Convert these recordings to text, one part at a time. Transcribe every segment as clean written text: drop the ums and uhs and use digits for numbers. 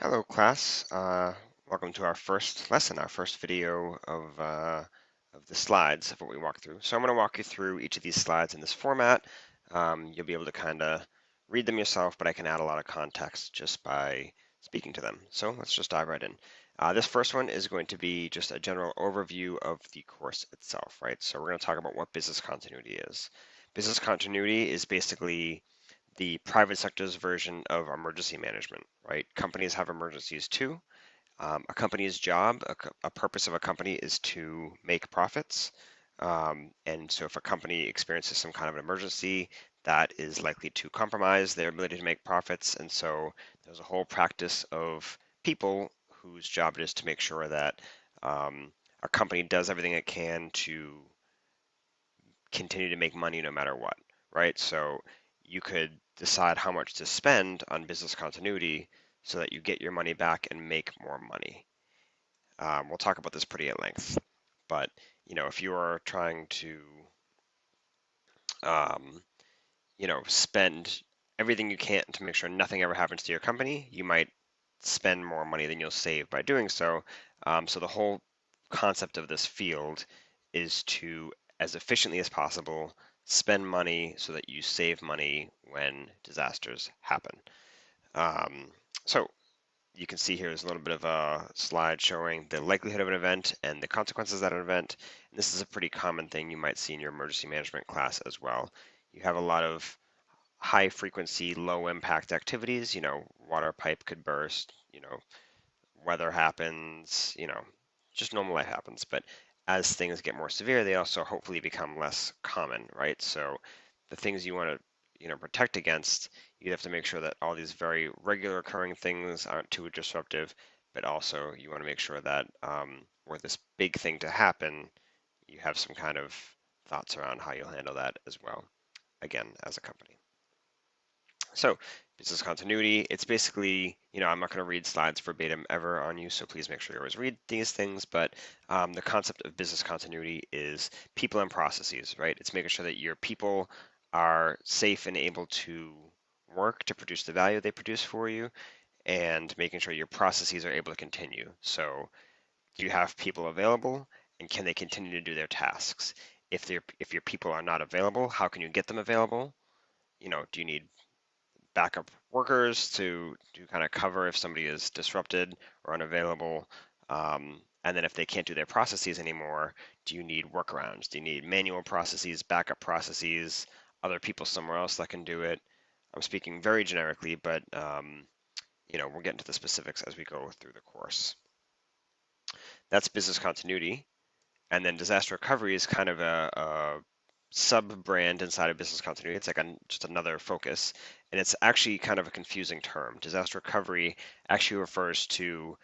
Hello, class. Welcome to our first lesson, our first video of the slides of what we walk through. So I'm going to walk you through each of these slides in this format. You'll be able to kind of read them yourself, but I can add a lot of context just by speaking to them. So let's just dive right in. This first one is going to be just a general overview of the course itself, right? So we're going to talk about what business continuity is. Business continuity is basically the private sector's version of emergency management, right? Companies have emergencies too. A company's job, a purpose of a company is to make profits. And so if a company experiences some kind of an emergency, that is likely to compromise their ability to make profits. And so there's a whole practice of people whose job it is to make sure that a company does everything it can to continue to make money no matter what, right? So you could decide how much to spend on business continuity so that you get your money back and make more money. We'll talk about this pretty at length, but if you are trying to, um, spend everything you can to make sure nothing ever happens to your company, you might spend more money than you'll save by doing so. So the whole concept of this field is to, as efficiently as possible, spend money so that you save money when disasters happen. So you can see here is a little bit of a slide showing the likelihood of an event and the consequences of that event. And this is a pretty common thing you might see in your emergency management class as well. You have a lot of high frequency, low impact activities. Water pipe could burst, weather happens, just normal life happens. But as things get more severe, they also hopefully become less common, right? So the things you want to, protect against, you have to make sure that all these very regular occurring things aren't too disruptive, but also you want to make sure that were this big thing to happen, you have some kind of thoughts around how you'll handle that as well, again, as a company. So business continuity, it's basically, I'm not going to read slides verbatim ever on you, so please make sure you always read these things, but the concept of business continuity is people and processes, right? It's making sure that your people are safe and able to work to produce the value they produce for you, and making sure your processes are able to continue. So do you have people available, and can they continue to do their tasks? If your people are not available, how can you get them available? Do you need backup workers to kind of cover if somebody is disrupted or unavailable? And then if they can't do their processes anymore, do you need workarounds? Do you need manual processes, backup processes, other people somewhere else that can do it? I'm speaking very generically, but we'll get into the specifics as we go through the course. That's business continuity. And then disaster recovery is kind of a sub-brand inside of business continuity. It's like just another focus, and it's actually kind of a confusing term. Disaster recovery actually refers to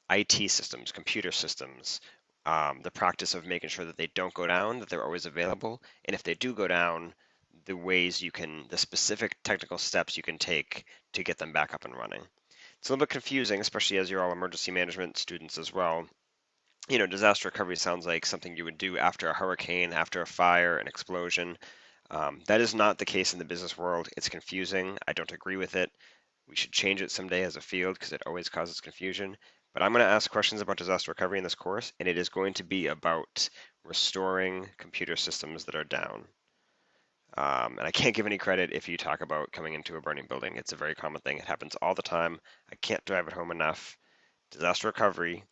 IT systems, computer systems, the practice of making sure that they don't go down, that they're always available, and if they do go down, the specific technical steps you can take to get them back up and running. It's a little bit confusing, especially as you're all emergency management students as well. Disaster recovery sounds like something you would do after a hurricane, after a fire, an explosion. That is not the case in the business world. It's confusing. I don't agree with it. We should change it someday as a field because it always causes confusion. But I'm going to ask questions about disaster recovery in this course, and it is going to be about restoring computer systems that are down. And I can't give any credit if you talk about coming into a burning building. It's a very common thing. It happens all the time. I can't drive it home enough. Disaster recovery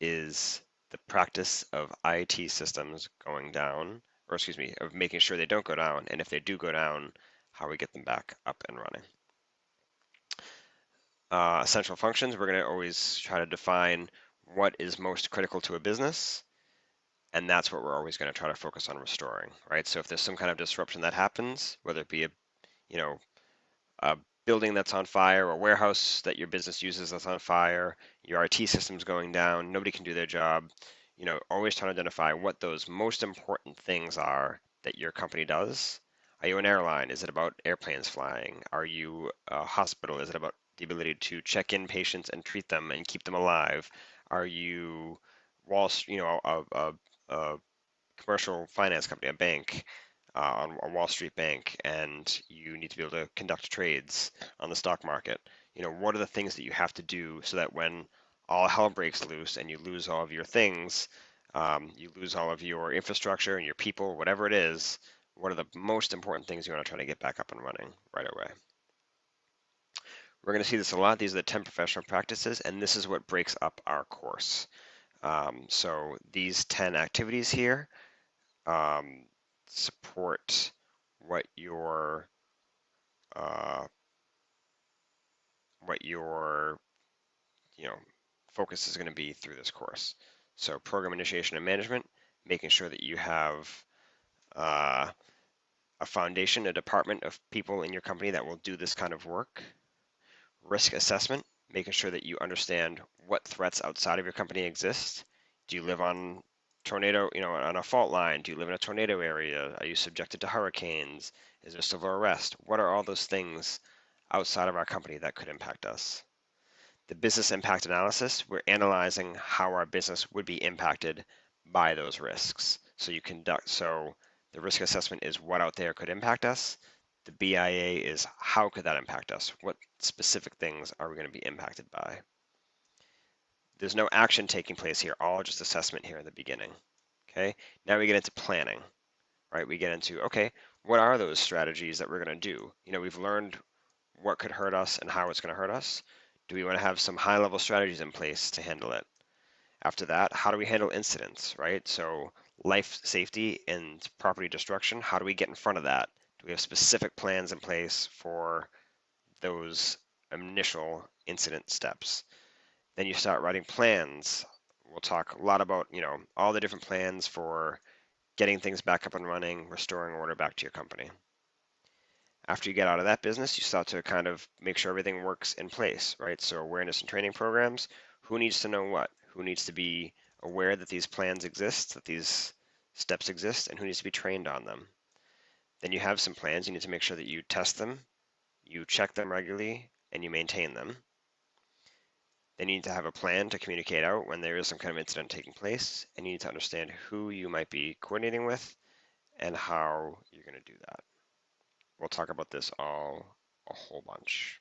is the practice of IT systems going down, or excuse me, of making sure they don't go down, and if they do go down, how we get them back up and running. Essential functions, we're going to always try to define what is most critical to a business, and that's what we're always going to try to focus on restoring, right? So if there's some kind of disruption that happens, whether it be a building that's on fire, a warehouse that your business uses that's on fire, your IT system's going down, nobody can do their job. Always trying to identify what those most important things are that your company does. Are you an airline? Is it about airplanes flying? Are you a hospital? Is it about the ability to check in patients and treat them and keep them alive? Are you a commercial finance company, a bank, on a Wall Street bank, and you need to be able to conduct trades on the stock market. what are the things that you have to do so that when all hell breaks loose and you lose all of your things, you lose all of your infrastructure and your people, whatever it is, what are the most important things you want to try to get back up and running right away? We're going to see this a lot. These are the 10 professional practices, and this is what breaks up our course. So these 10 activities here support what your uh, what your focus is going to be through this course. So program initiation and management, making sure that you have uh, a foundation, a department of people in your company that will do this kind of work. Risk assessment, making sure that you understand what threats outside of your company exist. Do you live on tornado, on a fault line? Do you live in a tornado area? Are you subjected to hurricanes? Is there civil unrest? What are all those things outside of our company that could impact us? The business impact analysis, we're analyzing how our business would be impacted by those risks. So the risk assessment is what out there could impact us. The BIA is how could that impact us? What specific things are we going to be impacted by? There's no action taking place here, all just assessment here in the beginning. Okay, now we get into planning, right? We get into, okay, what are those strategies that we're going to do? We've learned what could hurt us and how it's going to hurt us. Do we want to have some high level strategies in place to handle it? After that, how do we handle incidents, right? So life safety and property destruction, how do we get in front of that? Do we have specific plans in place for those initial incident steps? Then you start writing plans. We'll talk a lot about, all the different plans for getting things back up and running, restoring order back to your company. After you get out of that business, you start to kind of make sure everything works in place, right? So awareness and training programs, who needs to know what? Who needs to be aware that these plans exist, that these steps exist, and who needs to be trained on them? Then you have some plans. You need to make sure that you test them, you check them regularly, and you maintain them. Then you need to have a plan to communicate out when there is some kind of incident taking place, and you need to understand who you might be coordinating with and how you're going to do that. We'll talk about this all a whole bunch.